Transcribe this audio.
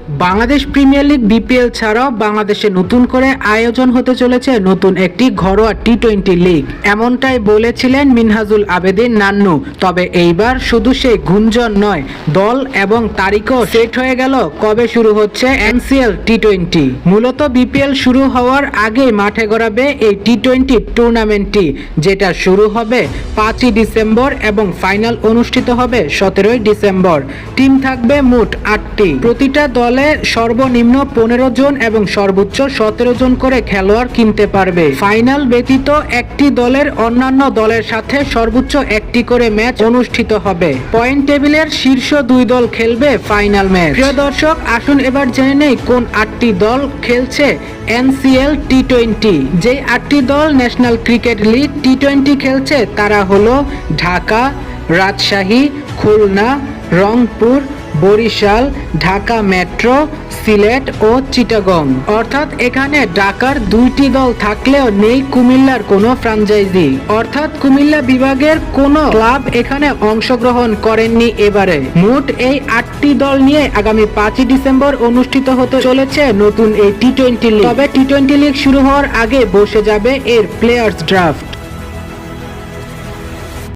Bangladesh premier league BPL ছাড়াও বাংলাদেশে নতুন করে আয়োজন হতে চলেছে নতুন একটি ঘরোয়া টি-20 লিগ। এমনটাই বলেছিলেন মিনহাজুল আবেদীন নান্নু। তবে এইবার শুধু সেই গুঞ্জন নয়, দল এবং তারিখও সেট হয়ে গেল কবে শুরু হচ্ছে এনসিএল টি-20। মূলত বিপিএল শুরু হওয়ার আগেই মাঠে গড়াবে এই টি-20 টুর্নামেন্টটি, যেটা শুরু হবে 5ই ডিসেম্বর এবং ফাইনাল অনুষ্ঠিত হবে 17ই ডিসেম্বর। টিম থাকবে মোট 8টি। প্রতিটা দলে সর্বনিম্ন 15 জন এবং সর্বোচ্চ 17 জন করে খেলোয়াড় কিনতে পারবে। ফাইনাল ব্যতীত একটি দলের অন্যান্য দলের সাথে সর্বোচ্চ একটি করে ম্যাচ অনুষ্ঠিত হবে। পয়েন্ট টেবিলের শীর্ষ 2 দল খেলবে ফাইনাল ম্যাচ। প্রিয় দর্শক, আসুন এবার জেনে নেই কোন 8টি দল খেলছে এনসিএল টি-20। যে 8টি দল ন্যাশনাল ক্রিকেট লিগ টি-20 খেলছে তারা হলো ঢাকা, রাজশাহী, খুলনা, রংপুর, বরিশাল, ঢাকা মেট্রো, সিলেট ও চিটাগং। অর্থাৎ এখানে ঢাকার 2টি দল থাকলেও নেই কুমিল্লার কোনো ফ্র্যাঞ্চাইজি। অর্থাৎ কুমিল্লা বিভাগের কোনো ক্লাব এখানে অংশগ্রহণ করেননি এবারে। মোট এই 8টি দল নিয়ে আগামী 5ই ডিসেম্বর অনুষ্ঠিত হতে চলেছে নতুন এই টি-20 লিগ। তবে টি-20 লিগ শুরু হওয়ার আগে বসে যাবে এর প্লেয়ার্স ড্রাফট।